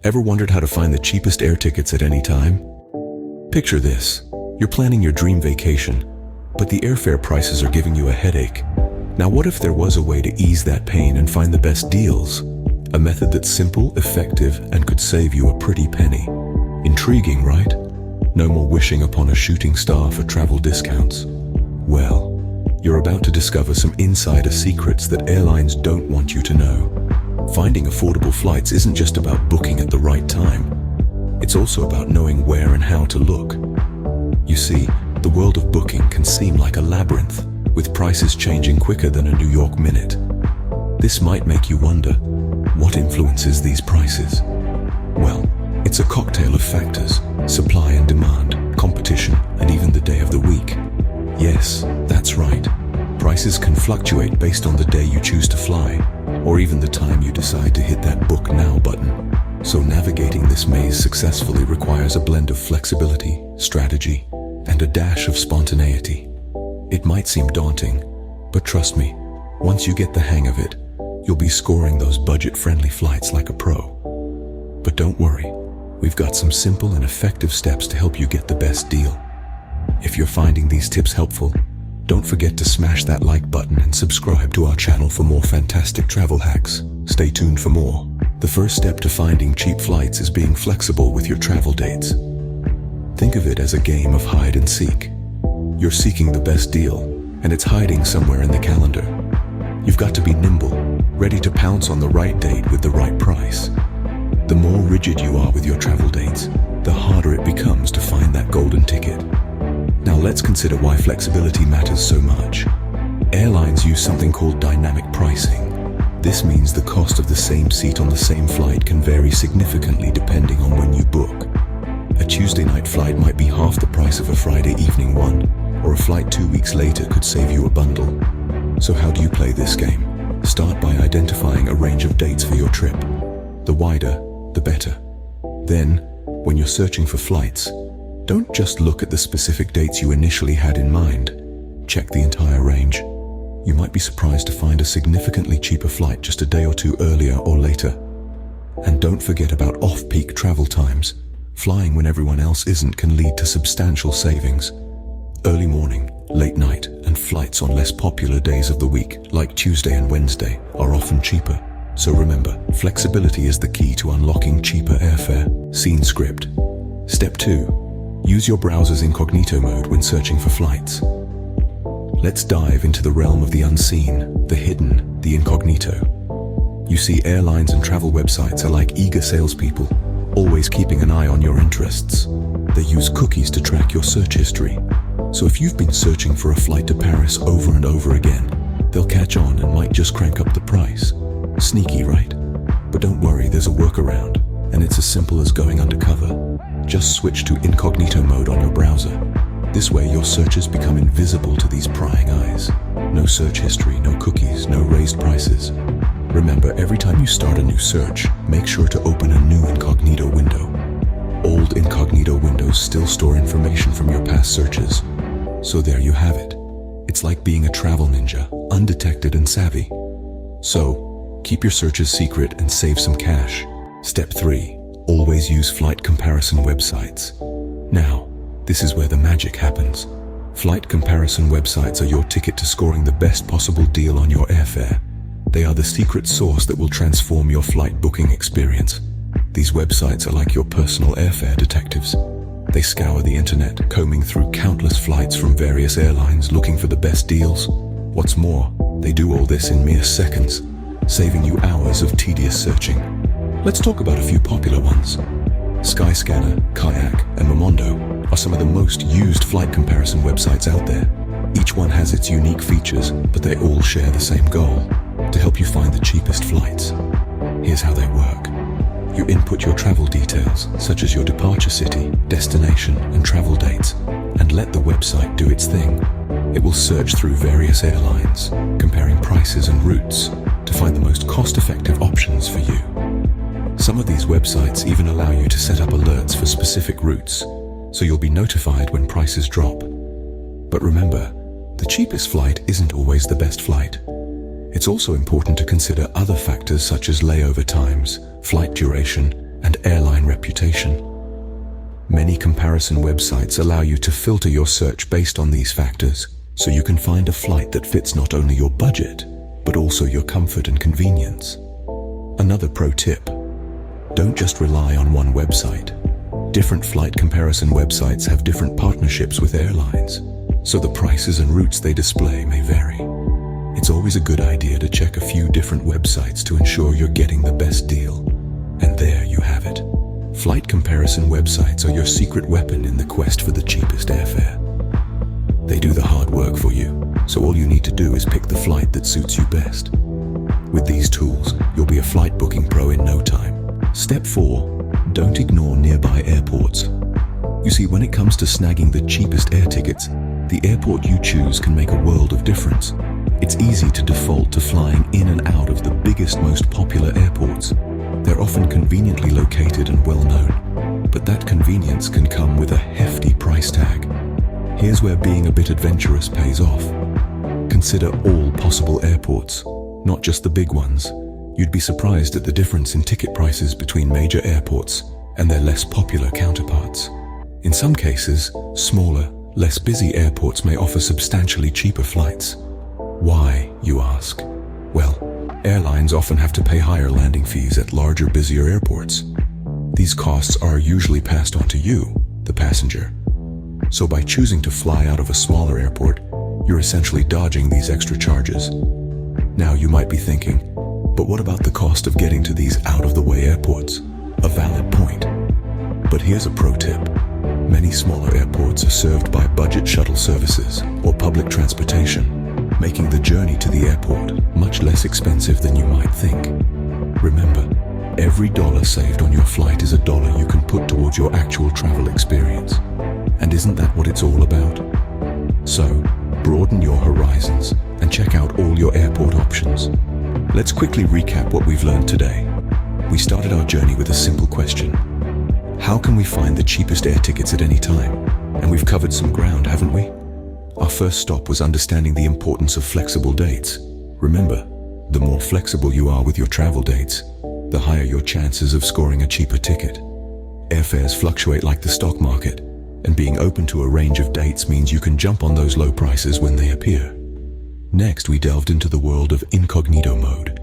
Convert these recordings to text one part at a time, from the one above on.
Ever wondered how to find the cheapest air tickets at any time? Picture this. You're planning your dream vacation, but the airfare prices are giving you a headache. Now what if there was a way to ease that pain and find the best deals? A method that's simple, effective, and could save you a pretty penny. Intriguing, right? No more wishing upon a shooting star for travel discounts. Well, you're about to discover some insider secrets that airlines don't want you to know. Finding affordable flights isn't just about booking at the right time. It's also about knowing where and how to look. You see, the world of booking can seem like a labyrinth, with prices changing quicker than a New York minute. This might make you wonder, what influences these prices? Well, it's a cocktail of factors: supply and demand, competition, and even the day of the week. Yes, that's right. Prices can fluctuate based on the day you choose to fly, or even the time you decide to hit that Book Now button. So navigating this maze successfully requires a blend of flexibility, strategy, and a dash of spontaneity. It might seem daunting, but trust me, once you get the hang of it, you'll be scoring those budget-friendly flights like a pro. But don't worry, we've got some simple and effective steps to help you get the best deal. If you're finding these tips helpful, don't forget to smash that like button and subscribe to our channel for more fantastic travel hacks. Stay tuned for more. The first step to finding cheap flights is being flexible with your travel dates. Think of it as a game of hide and seek. You're seeking the best deal, and it's hiding somewhere in the calendar. You've got to be nimble, ready to pounce on the right date with the right price. The more rigid you are with your travel dates, the harder it becomes to find that golden ticket. Now let's consider why flexibility matters so much. Airlines use something called dynamic pricing. This means the cost of the same seat on the same flight can vary significantly depending on when you book. A Tuesday night flight might be half the price of a Friday evening one, or a flight 2 weeks later could save you a bundle. So how do you play this game? Start by identifying a range of dates for your trip. The wider, the better. Then, when you're searching for flights, don't just look at the specific dates you initially had in mind. Check the entire range. You might be surprised to find a significantly cheaper flight just a day or two earlier or later. And don't forget about off-peak travel times. Flying when everyone else isn't can lead to substantial savings. Early morning, late night, and flights on less popular days of the week, like Tuesday and Wednesday, are often cheaper. So remember, flexibility is the key to unlocking cheaper airfare. Scene script. Step 2. Use your browser's incognito mode when searching for flights. Let's dive into the realm of the unseen, the hidden, the incognito. You see, airlines and travel websites are like eager salespeople, always keeping an eye on your interests. They use cookies to track your search history. So if you've been searching for a flight to Paris over and over again, they'll catch on and might just crank up the price. Sneaky, right? But don't worry, there's a workaround, and it's as simple as going undercover. Just switch to incognito mode on your browser. This way your searches become invisible to these prying eyes. No search history, no cookies, no raised prices. Remember, every time you start a new search, make sure to open a new incognito window. Old incognito windows still store information from your past searches. So there you have it. It's like being a travel ninja, undetected and savvy. So, keep your searches secret and save some cash. Step 3. Always use flight comparison websites. Now, this is where the magic happens. Flight comparison websites are your ticket to scoring the best possible deal on your airfare. They are the secret sauce that will transform your flight booking experience. These websites are like your personal airfare detectives. They scour the internet, combing through countless flights from various airlines looking for the best deals. What's more, they do all this in mere seconds, saving you hours of tedious searching. Let's talk about a few popular ones. Skyscanner, Kayak, and Momondo are some of the most used flight comparison websites out there. Each one has its unique features, but they all share the same goal: to help you find the cheapest flights. Here's how they work. You input your travel details, such as your departure city, destination, and travel dates, and let the website do its thing. It will search through various airlines, comparing prices and routes to find the most cost-effective options for you. Some of these websites even allow you to set up alerts for specific routes, so you'll be notified when prices drop. But remember, the cheapest flight isn't always the best flight. It's also important to consider other factors such as layover times, flight duration, and airline reputation. Many comparison websites allow you to filter your search based on these factors, so you can find a flight that fits not only your budget, but also your comfort and convenience. Another pro tip: don't just rely on one website. Different flight comparison websites have different partnerships with airlines, so the prices and routes they display may vary. It's always a good idea to check a few different websites to ensure you're getting the best deal. And there you have it. Flight comparison websites are your secret weapon in the quest for the cheapest airfare. They do the hard work for you, so all you need to do is pick the flight that suits you best. With these tools, you'll be a flight booking pro in no time. Step 4. Don't ignore nearby airports. You see, when it comes to snagging the cheapest air tickets, the airport you choose can make a world of difference. It's easy to default to flying in and out of the biggest, most popular airports. They're often conveniently located and well-known, but that convenience can come with a hefty price tag. Here's where being a bit adventurous pays off. Consider all possible airports, not just the big ones. You'd be surprised at the difference in ticket prices between major airports and their less popular counterparts. In some cases, smaller, less busy airports may offer substantially cheaper flights. Why, you ask? Well, airlines often have to pay higher landing fees at larger, busier airports. These costs are usually passed on to you, the passenger. So by choosing to fly out of a smaller airport, you're essentially dodging these extra charges. Now you might be thinking, but what about the cost of getting to these out-of-the-way airports? A valid point. But here's a pro tip. Many smaller airports are served by budget shuttle services or public transportation, making the journey to the airport much less expensive than you might think. Remember, every dollar saved on your flight is a dollar you can put towards your actual travel experience. And isn't that what it's all about? So, broaden your horizons and check out all your airport options. Let's quickly recap what we've learned today. We started our journey with a simple question. How can we find the cheapest air tickets at any time? And we've covered some ground, haven't we? Our first stop was understanding the importance of flexible dates. Remember, the more flexible you are with your travel dates, the higher your chances of scoring a cheaper ticket. Airfares fluctuate like the stock market, and being open to a range of dates means you can jump on those low prices when they appear. Next, we delved into the world of incognito mode.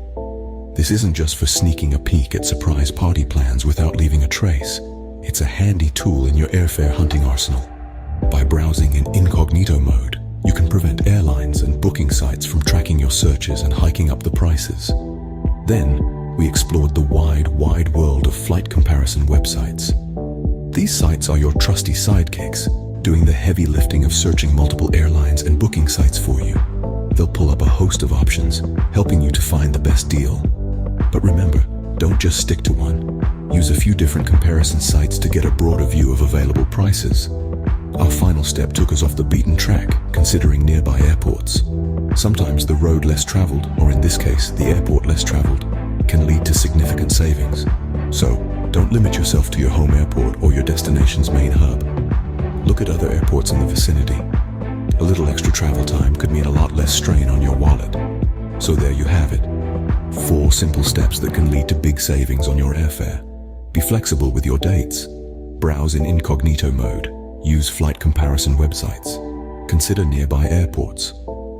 This isn't just for sneaking a peek at surprise party plans without leaving a trace. It's a handy tool in your airfare hunting arsenal. By browsing in incognito mode, you can prevent airlines and booking sites from tracking your searches and hiking up the prices. Then, we explored the wide world of flight comparison websites. These sites are your trusty sidekicks, doing the heavy lifting of searching multiple airlines and booking sites for you. They'll pull up a host of options, helping you to find the best deal. But remember, don't just stick to one. Use a few different comparison sites to get a broader view of available prices. Our final step took us off the beaten track, considering nearby airports. Sometimes the road less traveled, or in this case, the airport less traveled, can lead to significant savings. So, don't limit yourself to your home airport or your destination's main hub. Look at other airports in the vicinity. A little extra travel time could mean a lot less strain on your wallet. So there you have it. 4 simple steps that can lead to big savings on your airfare. Be flexible with your dates. Browse in incognito mode. Use flight comparison websites. Consider nearby airports.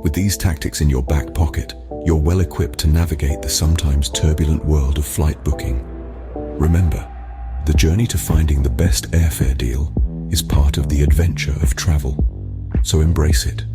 With these tactics in your back pocket, you're well equipped to navigate the sometimes turbulent world of flight booking. Remember, the journey to finding the best airfare deal is part of the adventure of travel. So embrace it.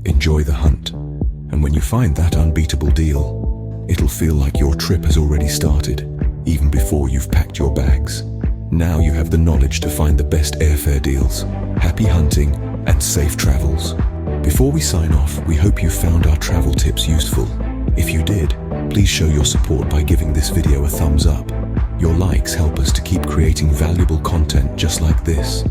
Enjoy the hunt. And when you find that unbeatable deal, it'll feel like your trip has already started, even before you've packed your bags. Now you have the knowledge to find the best airfare deals. Happy hunting and safe travels. Before we sign off, we hope you found our travel tips useful. If you did, please show your support by giving this video a thumbs up. Your likes help us to keep creating valuable content just like this.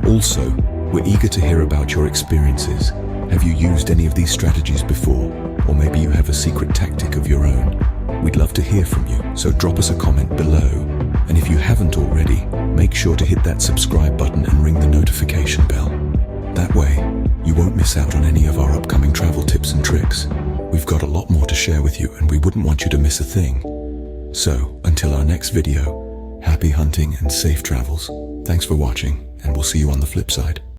Also, we're eager to hear about your experiences. Have you used any of these strategies before? Or maybe you have a secret tactic of your own? We'd love to hear from you, so drop us a comment below. And if you haven't already, make sure to hit that subscribe button and ring the notification bell. That way, you won't miss out on any of our upcoming travel tips and tricks. We've got a lot more to share with you, and we wouldn't want you to miss a thing. So, until our next video, Happy hunting and safe travels. Thanks for watching, and we'll see you on the flip side.